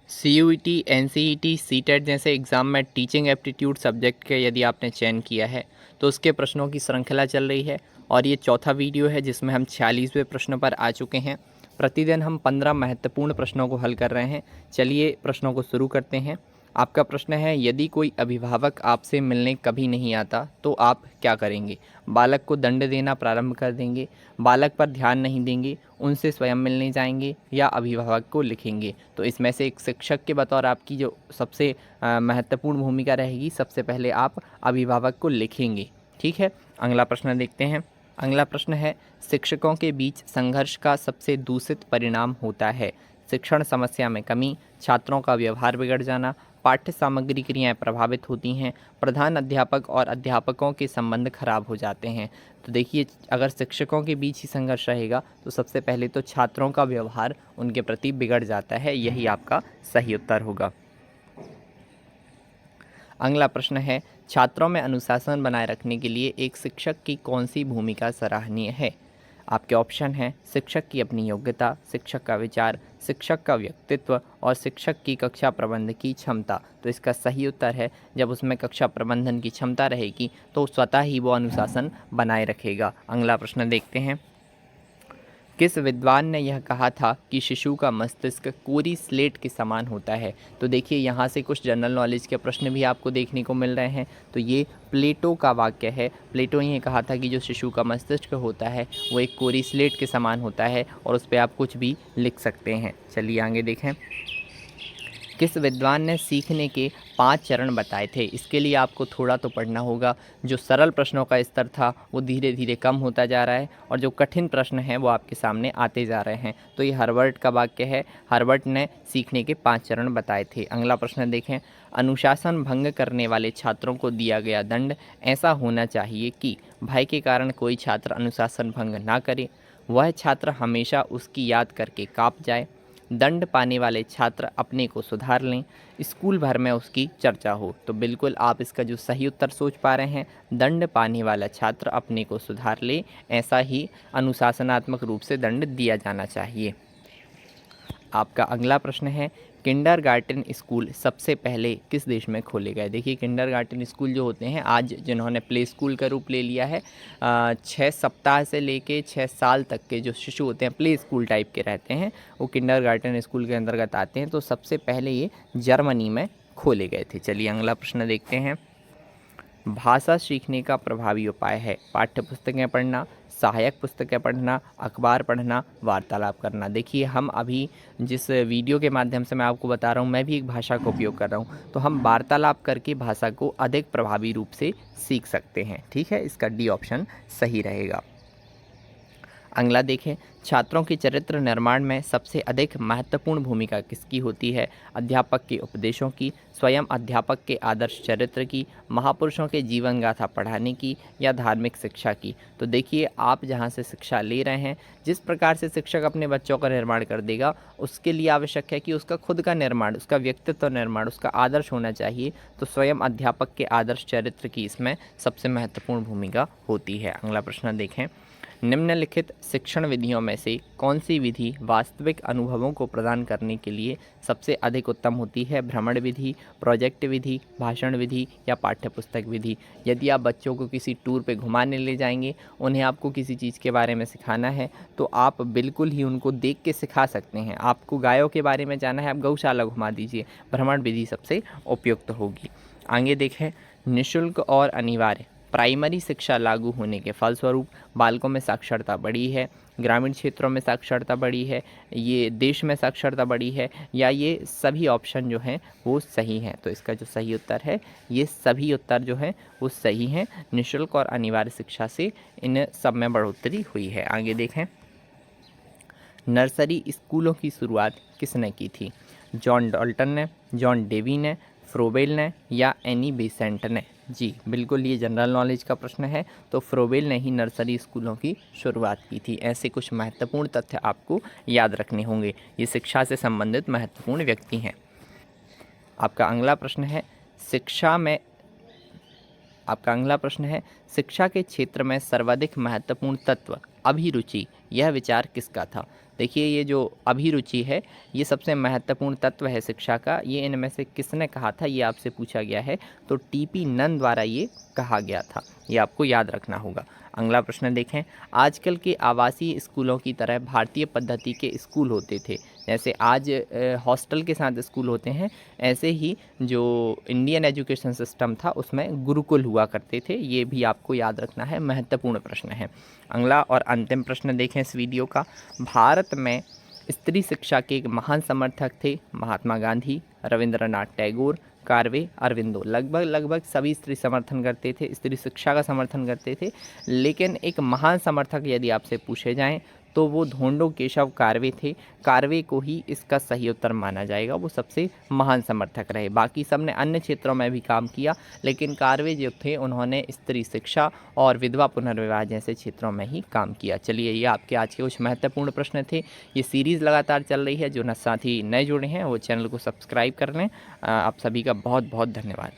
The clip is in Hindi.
CUET, NCET, सीटेट जैसे एग्ज़ाम में टीचिंग एप्टीट्यूड सब्जेक्ट के यदि आपने चयन किया है तो उसके प्रश्नों की श्रृंखला चल रही है और ये चौथा वीडियो है जिसमें हम 46वें प्रश्न पर आ चुके हैं। प्रतिदिन हम 15 महत्वपूर्ण प्रश्नों को हल कर रहे हैं। चलिए प्रश्नों को शुरू करते हैं। आपका प्रश्न है, यदि कोई अभिभावक आपसे मिलने कभी नहीं आता तो आप क्या करेंगे? बालक को दंड देना प्रारंभ कर देंगे, बालक पर ध्यान नहीं देंगे, उनसे स्वयं मिलने जाएंगे या अभिभावक को लिखेंगे? तो इसमें से एक शिक्षक के बतौर आपकी जो सबसे महत्वपूर्ण भूमिका रहेगी, सबसे पहले आप अभिभावक को लिखेंगे। ठीक है, अगला प्रश्न देखते हैं। अगला प्रश्न है, शिक्षकों के बीच संघर्ष का सबसे दूषित परिणाम होता है? शिक्षण समस्या में कमी, छात्रों का व्यवहार बिगड़ जाना, पाठ्य सामग्री क्रियाएं प्रभावित होती हैं, प्रधान अध्यापक और अध्यापकों के संबंध खराब हो जाते हैं। तो देखिए, अगर शिक्षकों के बीच ही संघर्ष रहेगा तो सबसे पहले तो छात्रों का व्यवहार उनके प्रति बिगड़ जाता है, यही आपका सही उत्तर होगा। अगला प्रश्न है, छात्रों में अनुशासन बनाए रखने के लिए एक शिक्षक की कौन सी भूमिका सराहनीय है? आपके ऑप्शन हैं शिक्षक की अपनी योग्यता, शिक्षक का विचार, शिक्षक का व्यक्तित्व और शिक्षक की कक्षा प्रबंधन की क्षमता। तो इसका सही उत्तर है, जब उसमें कक्षा प्रबंधन की क्षमता रहेगी तो स्वतः ही वो अनुशासन बनाए रखेगा। अगला प्रश्न देखते हैं। किस विद्वान ने यह कहा था कि शिशु का मस्तिष्क कोरी स्लेट के समान होता है? तो देखिए, यहाँ से कुछ जनरल नॉलेज के प्रश्न भी आपको देखने को मिल रहे हैं। तो ये प्लेटो का वाक्य है। प्लेटो ने कहा था कि जो शिशु का मस्तिष्क होता है वो एक कोरी स्लेट के समान होता है और उस पर आप कुछ भी लिख सकते हैं। चलिए आगे देखें। किस विद्वान ने सीखने के 5 चरण बताए थे? इसके लिए आपको थोड़ा तो पढ़ना होगा। जो सरल प्रश्नों का स्तर था वो धीरे धीरे कम होता जा रहा है और जो कठिन प्रश्न हैं वो आपके सामने आते जा रहे हैं। तो ये हर्बर्ट का वाक्य है। हर्बर्ट ने सीखने के 5 चरण बताए थे। अगला प्रश्न देखें। अनुशासन भंग करने वाले छात्रों को दिया गया दंड ऐसा होना चाहिए कि भय के कारण कोई छात्र अनुशासन भंग ना करे, वह छात्र हमेशा उसकी याद करके काँप जाए, दंड पाने वाले छात्र अपने को सुधार लें, स्कूल भर में उसकी चर्चा हो। तो बिल्कुल आप इसका जो सही उत्तर सोच पा रहे हैं, दंड पाने वाला छात्र अपने को सुधार ले, ऐसा ही अनुशासनात्मक रूप से दंड दिया जाना चाहिए। आपका अगला प्रश्न है, किंडरगार्टन स्कूल सबसे पहले किस देश में खोले गए? देखिए, किंडरगार्टन स्कूल जो होते हैं आज जिन्होंने प्ले स्कूल का रूप ले लिया है, 6 सप्ताह से लेके 6 साल तक के जो शिशु होते हैं प्ले स्कूल टाइप के रहते हैं, वो किंडरगार्टन स्कूल के अंतर्गत आते हैं। तो सबसे पहले ये जर्मनी में खोले गए थे। चलिए अगला प्रश्न देखते हैं। भाषा सीखने का प्रभावी उपाय है? पाठ्य पुस्तकें पढ़ना, सहायक पुस्तकें पढ़ना, अखबार पढ़ना, वार्तालाप करना। देखिए, हम अभी जिस वीडियो के माध्यम से मैं आपको बता रहा हूँ, मैं भी एक भाषा का उपयोग कर रहा हूँ, तो हम वार्तालाप करके भाषा को अधिक प्रभावी रूप से सीख सकते हैं। ठीक है, इसका डी ऑप्शन सही रहेगा। अगला देखें, छात्रों के चरित्र निर्माण में सबसे अधिक महत्वपूर्ण भूमिका किसकी होती है? अध्यापक के उपदेशों की, स्वयं अध्यापक के आदर्श चरित्र की, महापुरुषों के जीवन गाथा पढ़ाने की या धार्मिक शिक्षा की? तो देखिए, आप जहाँ से शिक्षा ले रहे हैं, जिस प्रकार से शिक्षक अपने बच्चों का निर्माण कर देगा, उसके लिए आवश्यक है कि उसका खुद का निर्माण, उसका व्यक्तित्व निर्माण, उसका आदर्श होना चाहिए। तो स्वयं अध्यापक के आदर्श चरित्र की इसमें सबसे महत्वपूर्ण भूमिका होती है। अगला प्रश्न देखें। निम्नलिखित शिक्षण विधियों में से कौन सी विधि वास्तविक अनुभवों को प्रदान करने के लिए सबसे अधिक उत्तम होती है? भ्रमण विधि, प्रोजेक्ट विधि, भाषण विधि या पाठ्यपुस्तक विधि? यदि आप बच्चों को किसी टूर पे घुमाने ले जाएंगे, उन्हें आपको किसी चीज़ के बारे में सिखाना है, तो आप बिल्कुल ही उनको देख के सिखा सकते हैं। आपको गायों के बारे में जानना है, आप गौशाला घुमा दीजिए, भ्रमण विधि सबसे उपयुक्त होगी। आगे देखें। निःशुल्क और अनिवार्य प्राइमरी शिक्षा लागू होने के फलस्वरूप बालकों में साक्षरता बढ़ी है, ग्रामीण क्षेत्रों में साक्षरता बढ़ी है, ये देश में साक्षरता बढ़ी है, या ये सभी ऑप्शन जो हैं वो सही हैं? तो इसका जो सही उत्तर है, ये सभी उत्तर जो हैं वो सही हैं। निःशुल्क और अनिवार्य शिक्षा से इन सब में बढ़ोतरी हुई है। आगे देखें। नर्सरी स्कूलों की शुरुआत किसने की थी? जॉन डाल्टन ने, जॉन डेवी ने, फ्रोबेल ने या एनी बेसेंट ने? जी बिल्कुल, ये जनरल नॉलेज का प्रश्न है। तो फ्रोबेल ने ही नर्सरी स्कूलों की शुरुआत की थी। ऐसे कुछ महत्वपूर्ण तथ्य आपको याद रखने होंगे। ये शिक्षा से संबंधित महत्वपूर्ण व्यक्ति हैं। आपका अगला प्रश्न है, शिक्षा के क्षेत्र में सर्वाधिक महत्वपूर्ण तत्व अभिरुचि यह विचार किसका था? देखिए, ये जो अभिरुचि है, ये सबसे महत्वपूर्ण तत्व है शिक्षा का। ये इनमें से किसने कहा था, ये आपसे पूछा गया है। तो टीपी नंद द्वारा ये कहा गया था, ये आपको याद रखना होगा। अगला प्रश्न देखें, आजकल के आवासीय स्कूलों की तरह भारतीय पद्धति के स्कूल होते थे। जैसे आज हॉस्टल के साथ स्कूल होते हैं, ऐसे ही जो इंडियन एजुकेशन सिस्टम था उसमें गुरुकुल हुआ करते थे। ये भी आपको याद रखना है, महत्वपूर्ण प्रश्न है। अगला और अंतिम प्रश्न देखें इस वीडियो का, भारत में स्त्री शिक्षा के एक महान समर्थक थे महात्मा गांधी, रविंद्रनाथ टैगोर, कार्वे, अरविंदो। लगभग सभी स्त्री समर्थन करते थे, स्त्री शिक्षा का समर्थन करते थे। लेकिन एक महान समर्थक यदि आपसे पूछे जाएं तो वो धोंडो केशव कार्वे थे। कार्वे को ही इसका सही उत्तर माना जाएगा, वो सबसे महान समर्थक रहे। बाकी सब ने अन्य क्षेत्रों में भी काम किया, लेकिन कार्वे जो थे उन्होंने स्त्री शिक्षा और विधवा पुनर्विवाह जैसे क्षेत्रों में ही काम किया। चलिए, ये आपके आज के कुछ महत्वपूर्ण प्रश्न थे। ये सीरीज़ लगातार चल रही है, जो साथी नए जुड़े हैं वो चैनल को सब्सक्राइब कर लें। आप सभी का बहुत बहुत धन्यवाद।